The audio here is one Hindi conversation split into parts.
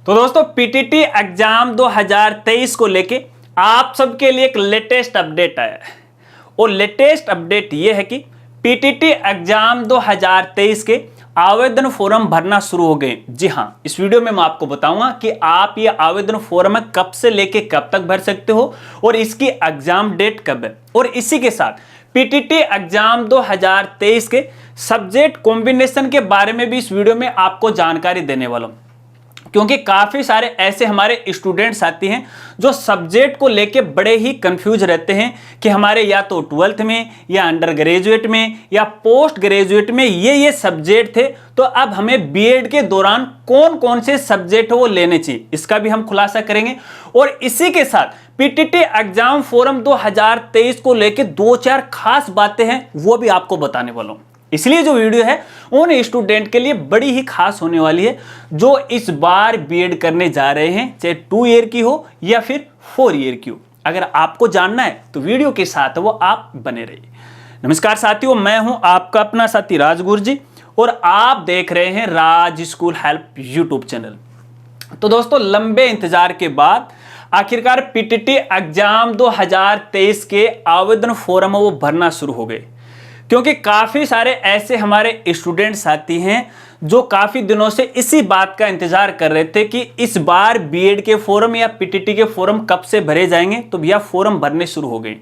तो दोस्तों पीटीटी एग्जाम 2023 को लेके आप सबके लिए एक लेटेस्ट अपडेट आया है और लेटेस्ट अपडेट ये है कि पीटीटी एग्जाम 2023 के आवेदन फॉर्म भरना शुरू हो गए। जी हाँ, इस वीडियो में मैं आपको बताऊंगा कि आप ये आवेदन फॉर्म कब से लेके कब तक भर सकते हो और इसकी एग्जाम डेट कब है। और इसी के साथ पीटीटी एग्जाम 2023 के सब्जेक्ट कॉम्बिनेशन के बारे में भी इस वीडियो में आपको जानकारी देने वाला हूं, क्योंकि काफ़ी सारे ऐसे हमारे स्टूडेंट्स आते हैं जो सब्जेक्ट को लेके बड़े ही कंफ्यूज रहते हैं कि हमारे या तो 12th में या अंडर ग्रेजुएट में या पोस्ट ग्रेजुएट में ये सब्जेक्ट थे, तो अब हमें बीएड के दौरान कौन कौन से सब्जेक्ट वो लेने चाहिए, इसका भी हम खुलासा करेंगे। और इसी के साथ पीटीटी एग्जाम फॉर्म 2023 को लेके 2-4 खास बातें हैं वो भी आपको बताने वाला हूँ। इसलिए जो वीडियो है उन स्टूडेंट के लिए बड़ी ही खास होने वाली है जो इस बार बीएड करने जा रहे हैं, चाहे 2 ईयर की हो या फिर 4 ईयर की हो। अगर आपको जानना है तो वीडियो के साथ वो आप बने रहिए। नमस्कार साथियों, मैं हूं आपका अपना साथी राज गुरजी और आप देख रहे हैं राज स्कूल हेल्प यूट्यूब चैनल। तो दोस्तों, लंबे इंतजार के बाद आखिरकार पीटीटी एग्जाम 2023 के आवेदन फॉर्म वो भरना शुरू हो गए, क्योंकि काफ़ी सारे ऐसे हमारे स्टूडेंट्स आती हैं जो काफ़ी दिनों से इसी बात का इंतज़ार कर रहे थे कि इस बार बीएड के फॉर्म या पीटीटी के फॉर्म कब से भरे जाएंगे। तो भैया फॉर्म भरने शुरू हो गए।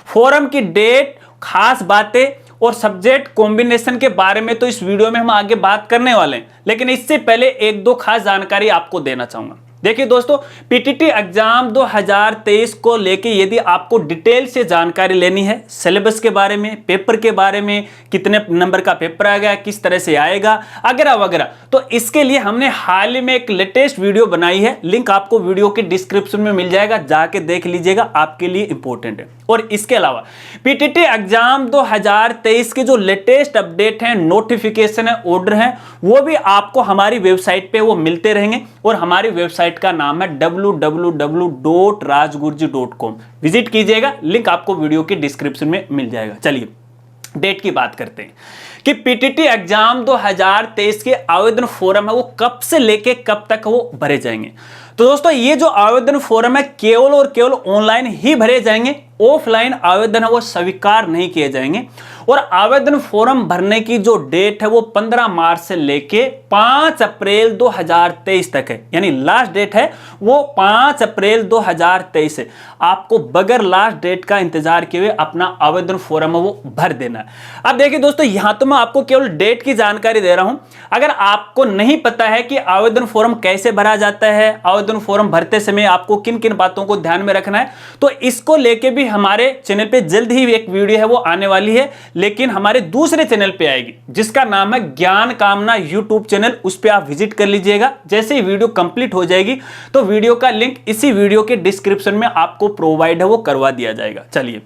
फॉर्म की डेट, खास बातें और सब्जेक्ट कॉम्बिनेशन के बारे में तो इस वीडियो में हम आगे बात करने वाले हैं, लेकिन इससे पहले 1-2 खास जानकारी आपको देना चाहूँगा। देखिए दोस्तों, पीटीटी एग्जाम 2023 को लेके यदि आपको डिटेल से जानकारी लेनी है, सिलेबस के बारे में, पेपर के बारे में, कितने नंबर का पेपर आ गया, किस तरह से आएगा वगैरह वगैरह, तो इसके लिए हमने हाल ही में एक लेटेस्ट वीडियो बनाई है। लिंक आपको वीडियो के डिस्क्रिप्शन में मिल जाएगा, जाके देख लीजिएगा, आपके लिए इंपॉर्टेंट है। और इसके अलावा पीटीटी एग्जाम 2023 के जो लेटेस्ट अपडेट हैं, नोटिफिकेशन है, ऑर्डर हैं, वो भी आपको हमारी वेबसाइट पे वो मिलते रहेंगे। और हमारी वेबसाइट का नाम है www.rajgurji.com। विजिट कीजिएगा, लिंक आपको वीडियो के डिस्क्रिप्शन में मिल जाएगा। चलिए डेट की बात करते हैं कि पीटीटी एग्जाम 2023 के आवेदन फॉर्म है वो कब से लेके कब तक वो भरे जाएंगे। तो दोस्तों, ये जो आवेदन फॉर्म है केवल और केवल ऑनलाइन ही भरे जाएंगे, ऑफलाइन आवेदन है वो स्वीकार नहीं किए जाएंगे। और आवेदन फॉर्म भरने की जो डेट है वो 15 मार्च से लेके 5 अप्रैल 2023 तक है, यानी लास्ट डेट है वो 5 अप्रैल 2023 है। आपको बगैर लास्ट डेट का इंतजार किए हुए अपना आवेदन फॉर्म है वो भर देना है। अब देखिए दोस्तों, यहां तो मैं आपको केवल डेट की जानकारी दे रहा हूं। अगर आपको नहीं पता है कि आवेदन फॉर्म कैसे भरा जाता है, आवेदन फॉर्म भरते समय आपको किन किन बातों को ध्यान में रखना है, तो इसको लेके भी हमारे चैनल पे जल्द ही एक वीडियो है वो आने वाली है, लेकिन हमारे दूसरे चैनल पे आएगी जिसका नाम है ज्ञान कामना यूट्यूब चैनल। उस पे आप विजिट कर लीजिएगा। जैसे ही वीडियो कंप्लीट हो जाएगी तो वीडियो का लिंक इसी वीडियो के डिस्क्रिप्शन में आपको प्रोवाइड है वो करवा दिया जाएगा। चलिए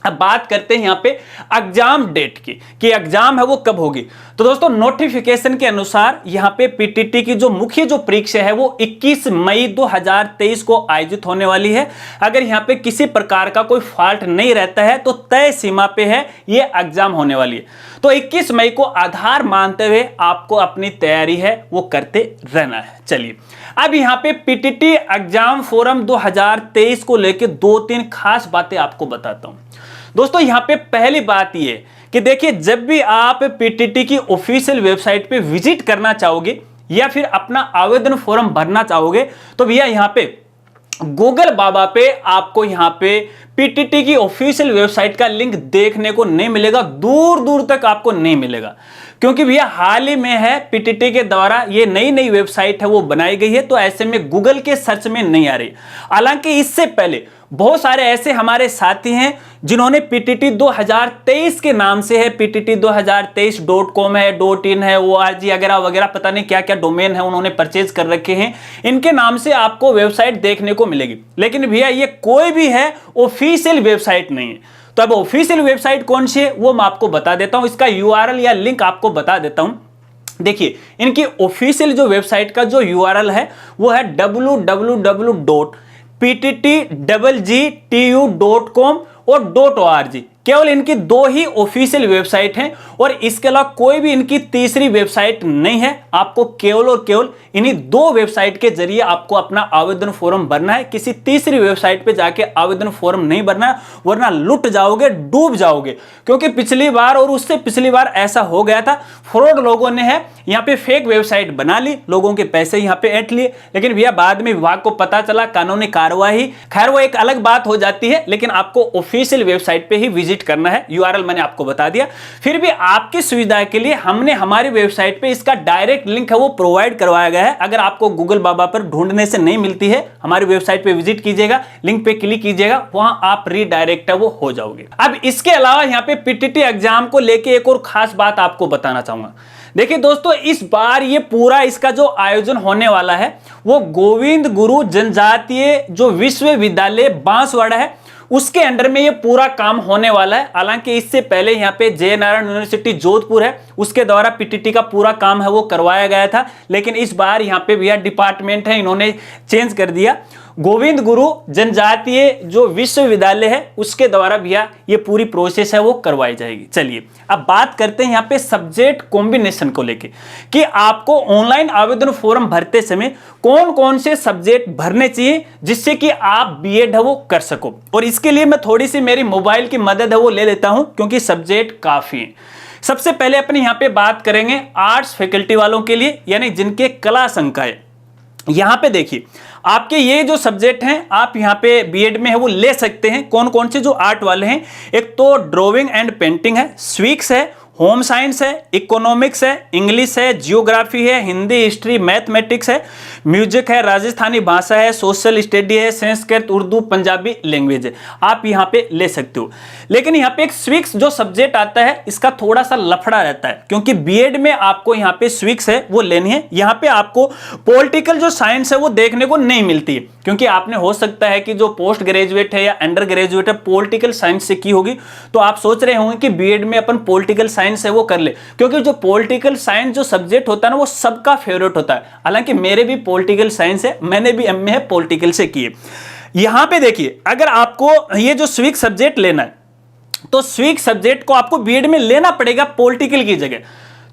अब बात करते हैं यहाँ पे एग्जाम डेट की कि एग्जाम है वो कब होगी। तो दोस्तों, नोटिफिकेशन के अनुसार यहाँ पे पीटीटी की जो मुख्य जो परीक्षा है वो 21 मई 2023 को आयोजित होने वाली है। अगर यहाँ पे किसी प्रकार का कोई फॉल्ट नहीं रहता है तो तय सीमा पे है ये एग्जाम होने वाली है। तो 21 मई को आधार मानते हुए आपको अपनी तैयारी है वो करते रहना है। चलिए अब यहाँ पे पीटीटी एग्जाम फॉर्म 2023 को लेके 2-3 खास बातें आपको बताता हूँ। दोस्तों, यहाँ पे पहली बात ये कि देखिए, जब भी आप पीटीटी की ऑफिशियल वेबसाइट पे विजिट करना चाहोगे या फिर अपना आवेदन फॉर्म भरना चाहोगे, तो भैया यहाँ पे गूगल बाबा पे आपको यहाँ पे पीटीटी की ऑफिशियल वेबसाइट का लिंक देखने को नहीं मिलेगा, दूर दूर तक आपको नहीं मिलेगा, क्योंकि भैया हाल ही में है पीटीटी के द्वारा ये नई वेबसाइट है वो बनाई गई है, तो ऐसे में गूगल के सर्च में नहीं आ रही। हालांकि इससे पहले बहुत सारे ऐसे हमारे साथी हैं जिन्होंने पीटीटी 2023 के नाम से है, ptt2023.com है, .in है, org वगैरह वगैरह, पता नहीं क्या क्या डोमेन है उन्होंने परचेज कर रखे हैं। इनके नाम से आपको वेबसाइट देखने को मिलेगी, लेकिन भैया ये कोई भी है ऑफिशियल वेबसाइट नहीं है। तो अब ऑफिशियल वेबसाइट कौन सी है वो मैं आपको बता देता हूं, इसका यूआरएल या लिंक आपको बता देता हूं। देखिए, इनकी ऑफिशियल जो वेबसाइट का जो यूआरएल है वो है www.pttgtu.com और .org। केवल इनकी 2 ही ऑफिशियल वेबसाइट हैं और इसके अलावा कोई भी इनकी तीसरी वेबसाइट नहीं है। आपको केवल और केवल इन्हीं 2 वेबसाइट के जरिए आपको अपना आवेदन फॉर्म भरना है। किसी तीसरी वेबसाइट पे जाके आवेदन फॉर्म नहीं भरना है, वरना लुट जाओगे, डूब जाओगे। क्योंकि पिछली बार और उससे पिछली बार ऐसा हो गया था, फ्रॉड लोगों ने है यहाँ पे फेक वेबसाइट बना ली, लोगों के पैसे यहाँ पे ऐंठ लिए, लेकिन भैया बाद में विभाग को पता चला, कानूनी कार्रवाई। खैर वो एक अलग बात हो जाती है, लेकिन आपको ऑफिशियल वेबसाइट पे ही विजिट करना है। यूआरएल मैंने आपको बता दिया। फिर भी आपकी सुविधा के लिए हमने हमारी वेबसाइट पे इसका डायरेक्ट लिंक है वो प्रोवाइड करवाया गया है। अगर आपको गूगल बाबा पर ढूंढने से नहीं मिलती है, हमारी वेबसाइट पे विजिट कीजिएगा, लिंक पे क्लिक कीजिएगा, वहां आप रीडायरेक्ट है वो हो जाओगे। अब इसके अलावा यहाँ पे पीटीटी एग्जाम को लेके एक और खास बात आपको बताना चाहूंगा। देखिए दोस्तों, इस बार ये पूरा इसका जो आयोजन होने वाला है वो गोविंद गुरु जनजातीय जो विश्वविद्यालय बांसवाड़ा है उसके अंडर में ये पूरा काम होने वाला है। हालांकि इससे पहले यहाँ पे जय नारायण यूनिवर्सिटी जोधपुर है, उसके द्वारा पीटीटी का पूरा काम है वो करवाया गया था, लेकिन इस बार यहाँ पे भैया डिपार्टमेंट है इन्होंने चेंज कर दिया। गोविंद गुरु जनजातीय जो विश्वविद्यालय है उसके द्वारा भैया ये पूरी प्रोसेस है वो करवाई जाएगी। चलिए अब बात करते हैं यहाँ पे सब्जेक्ट कॉम्बिनेशन को लेके कि आपको ऑनलाइन आवेदन फॉर्म भरते समय कौन कौन से सब्जेक्ट भरने चाहिए जिससे कि आप बीएड है वो कर सको। और इसके लिए मैं थोड़ी सी मेरी मोबाइल की मदद है वो ले लेता हूं क्योंकि सब्जेक्ट काफी है। सबसे पहले अपने यहाँ पे बात करेंगे आर्ट्स फैकल्टी वालों के लिए, यानी जिनके कला संकाय। यहां पे देखिए आपके ये जो सब्जेक्ट हैं आप यहां पे बीएड में है वो ले सकते हैं। कौन कौन से जो आर्ट वाले हैं, एक तो ड्राइंग एंड पेंटिंग है, स्विक्स है, होम साइंस है, इकोनॉमिक्स है, इंग्लिश है, जियोग्राफी है, हिंदी, हिस्ट्री, मैथमेटिक्स है, म्यूजिक है, राजस्थानी भाषा है, सोशल स्टडी है, संस्कृत, उर्दू, पंजाबी लैंग्वेज है, आप यहाँ पे ले सकते हो। लेकिन यहाँ पे एक स्विक्स जो सब्जेक्ट आता है इसका थोड़ा सा लफड़ा रहता है, क्योंकि बीएड में आपको यहाँ पे स्विक्स है वो लेनी है। यहाँ पे आपको पॉलिटिकल जो साइंस है वो देखने को नहीं मिलती है, क्योंकि आपने हो सकता है कि जो पोस्ट ग्रेजुएट है या अंडर ग्रेजुएट है पॉलिटिकल साइंस से की होगी, तो आप सोच रहे होंगे कि बीएड में अपन पॉलिटिकल साइंस है वो कर ले, क्योंकि जो पॉलिटिकल साइंस जो सब्जेक्ट होता है ना वो सबका फेवरेट होता है। हालांकि मेरे भी पॉलिटिकल साइंस है, मैंने भी एमए है पॉलिटिकल से किए। यहां पे देखिए अगर आपको ये जो स्विक सब्जेक्ट लेना है तो स्विक सब्जेक्ट को आपको बीएड में लेना पड़ेगा पॉलिटिकल की जगह।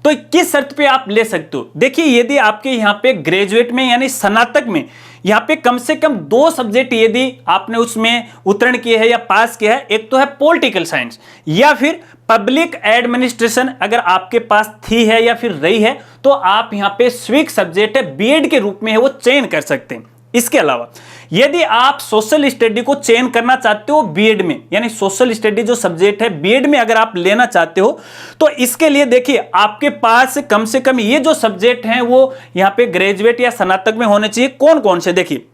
तो किस शर्त पे आप ले सकते हो? देखिए यदि आपके यहाँ पे ग्रेजुएट में यानी स्नातक में यहाँ पे कम से कम 2 सब्जेक्ट यदि आपने उसमें उत्तीर्ण किए हैं या पास किया है, एक तो है पॉलिटिकल साइंस या फिर पब्लिक एडमिनिस्ट्रेशन अगर आपके पास थी है या फिर रही है, तो आप यहाँ पे स्विक सब्जेक्ट है बीएड के रूप में है वो चयन कर सकते हैं। इसके अलावा यदि आप सोशल स्टडी को चयन करना चाहते हो बीएड में, यानी सोशल स्टडी जो सब्जेक्ट है बीएड में अगर आप लेना चाहते हो, तो इसके लिए देखिए आपके पास कम से कम ये जो सब्जेक्ट हैं वो यहाँ पे ग्रेजुएट या स्नातक में होने चाहिए। कौन कौन से? देखिए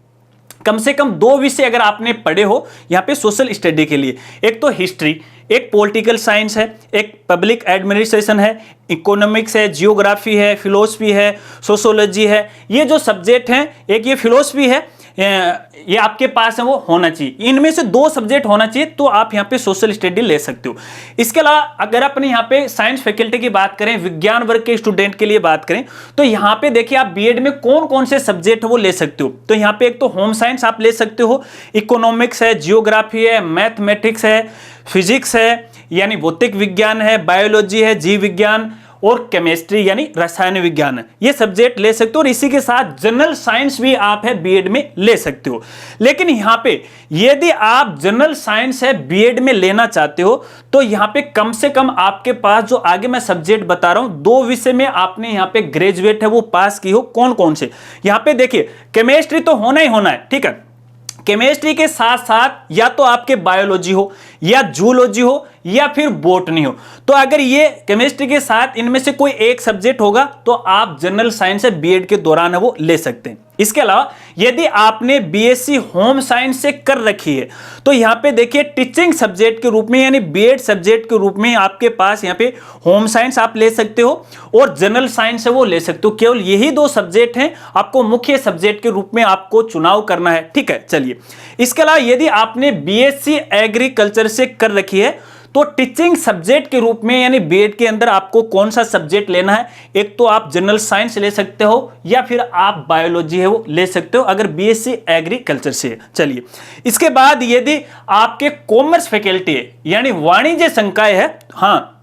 कम से कम 2 विषय अगर आपने पढ़े हो यहाँ पे सोशल स्टडी के लिए, एक तो हिस्ट्री, एक पॉलिटिकल साइंस है, एक पब्लिक एडमिनिस्ट्रेशन है, इकोनॉमिक्स है, जियोग्राफी है, फिलोसफी है, सोशोलॉजी है। ये जो सब्जेक्ट हैं, एक ये फिलोसफी है, ये आपके पास है वो होना चाहिए। इनमें से 2 सब्जेक्ट होना चाहिए तो आप यहाँ पे सोशल स्टडी ले सकते हो। इसके अलावा अगर अपने यहाँ पे साइंस फैकल्टी की बात करें, विज्ञान वर्ग के स्टूडेंट के लिए बात करें, तो यहाँ पे देखिए आप बीएड में कौन कौन से सब्जेक्ट वो ले सकते हो। तो यहाँ पे एक तो होम साइंस आप ले सकते हो, इकोनॉमिक्स है, जियोग्राफी है, मैथमेटिक्स है, फिजिक्स है यानी भौतिक विज्ञान है, बायोलॉजी है, जीव विज्ञान और केमिस्ट्री यानी रसायन विज्ञान है, ये सब्जेक्ट ले सकते हो। और इसी के साथ जनरल साइंस भी आप है बीएड में ले सकते हो। लेकिन यहाँ पे यदि आप जनरल साइंस है बीएड में लेना चाहते हो तो यहाँ पे कम से कम आपके पास जो आगे मैं सब्जेक्ट बता रहा हूँ 2 विषय में आपने यहाँ पे ग्रेजुएट है वो पास की हो। कौन कौन से? यहाँ पे देखिए केमिस्ट्री तो होना ही होना है, ठीक है। केमिस्ट्री के साथ साथ या तो आपके बायोलॉजी हो या जूलॉजी हो या फिर बॉटनी हो। तो अगर ये केमिस्ट्री के साथ इनमें से कोई एक सब्जेक्ट होगा तो आप जनरल साइंस है बीएड के दौरान है वो ले सकते हैं। इसके अलावा यदि आपने बीएससी होम साइंस से कर रखी है तो यहाँ पे देखिए टीचिंग सब्जेक्ट के रूप में यानी बीएड सब्जेक्ट के रूप में आपके पास यहाँ पे होम साइंस आप ले सकते हो और जनरल साइंस है वो ले सकते हो। केवल यही 2 सब्जेक्ट हैं आपको मुख्य सब्जेक्ट के रूप में आपको चुनाव करना है, ठीक है। चलिए इसके अलावा यदि आपने बीएससी एग्रीकल्चर से कर रखी है तो टीचिंग सब्जेक्ट के रूप में यानी बीएड के अंदर आपको कौन सा सब्जेक्ट लेना है, एक तो आप जनरल साइंस ले सकते हो या फिर आप बायोलॉजी है वो ले सकते हो अगर बीएससी एग्रीकल्चर से। चलिए, इसके बाद यदि आपके कॉमर्स फैकल्टी है यानी वाणिज्य संकाय है, हाँ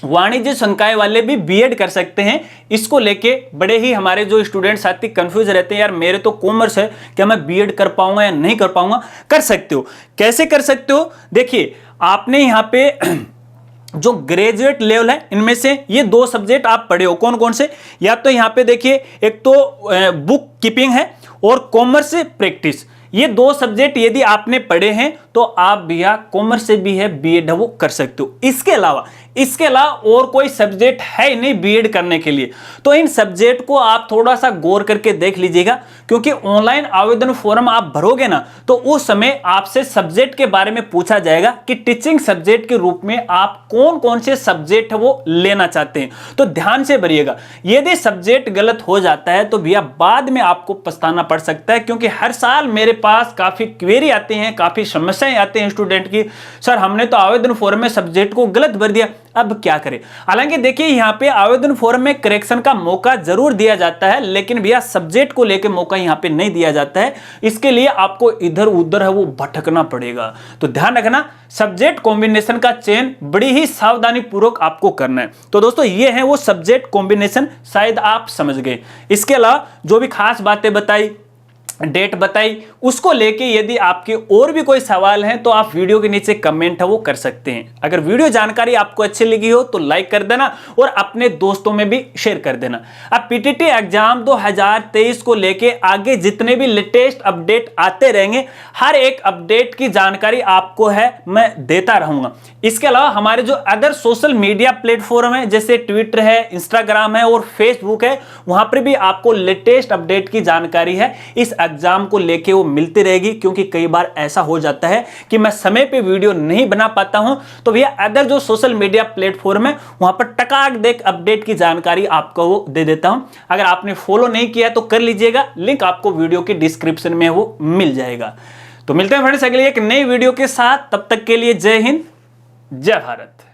वाणिज्य संकाय वाले भी बीएड कर सकते हैं। इसको लेके बड़े ही हमारे जो स्टूडेंट साथी कंफ्यूज रहते हैं, यार मेरे तो कॉमर्स है, क्या मैं बीएड कर पाऊंगा या नहीं कर पाऊंगा। कर सकते हो। कैसे कर सकते हो, देखिए आपने यहाँ पे जो ग्रेजुएट लेवल है इनमें से ये 2 सब्जेक्ट आप पढ़े हो, कौन कौन से, या तो यहाँ पे देखिए एक तो बुक कीपिंग है और कॉमर्स प्रैक्टिस। ये 2 सब्जेक्ट यदि आपने पढ़े हैं तो आप भैया कॉमर्स से भी है बीएड वो कर सकते हो। इसके अलावा और कोई सब्जेक्ट है ही नहीं बीएड करने के लिए, तो इन सब्जेक्ट को आप थोड़ा सा गौर करके देख लीजिएगा, क्योंकि ऑनलाइन आवेदन फॉर्म आप भरोगे ना तो उस समय आपसे सब्जेक्ट के बारे में पूछा जाएगा कि टीचिंग सब्जेक्ट के रूप में आप कौन कौन से सब्जेक्ट वो लेना चाहते हैं। तो ध्यान से भरिएगा, यदि सब्जेक्ट गलत हो जाता है तो भैया बाद में आपको पछताना पड़ सकता है, क्योंकि हर साल मेरे पास काफी क्वेरी आते हैं, काफी समस्याएं आते हैं स्टूडेंट की, सर हमने तो आवेदन फॉर्म में सब्जेक्ट को गलत भर दिया, अब क्या करें। हालांकि देखिए यहाँ पे आवेदन फॉर्म में करेक्शन का मौका जरूर दिया जाता है, लेकिन भैया सब्जेक्ट को लेकर मौका यहाँ पे नहीं दिया जाता है। इसके लिए आपको इधर उधर है वो भटकना पड़ेगा। तो ध्यान रखना, सब्जेक्ट कॉम्बिनेशन का चयन बड़ी ही सावधानी पूर्वक आपको करना है। तो दोस्तों ये है वो सब्जेक्ट कॉम्बिनेशन, शायद आप समझ गए। इसके अलावा जो भी खास बातें बताई, डेट बताई, उसको लेके यदि आपके और भी कोई सवाल हैं तो आप वीडियो के नीचे कमेंट है वो कर सकते हैं। अगर वीडियो जानकारी आपको अच्छी लगी हो तो लाइक कर देना और अपने दोस्तों में भी शेयर कर देना। अब पीटीटी एग्जाम 2023 को लेके आगे जितने भी लेटेस्ट अपडेट आते रहेंगे, हर एक अपडेट की जानकारी आपको है मैं देता रहूंगा। इसके अलावा हमारे जो अदर सोशल मीडिया प्लेटफॉर्म है जैसे ट्विटर है, इंस्टाग्राम है और फेसबुक है, वहां पर भी आपको लेटेस्ट अपडेट की जानकारी है इस एग्जाम को लेके वो मिलती रहेगी। क्योंकि कई बार ऐसा हो जाता है कि मैं समय पे वीडियो नहीं बना पाता हूं, तो भैया अदर जो सोशल मीडिया प्लेटफॉर्म है वहां पर टकाक देख अपडेट की जानकारी आपको वो दे देता हूं। अगर आपने फॉलो नहीं किया तो कर लीजिएगा, लिंक आपको वीडियो के डिस्क्रिप्शन में वो मिल जाएगा। तो मिलते हैं फ्रेंड्स अगली एक नई वीडियो के साथ, तब तक के लिए जय हिंद, जय भारत।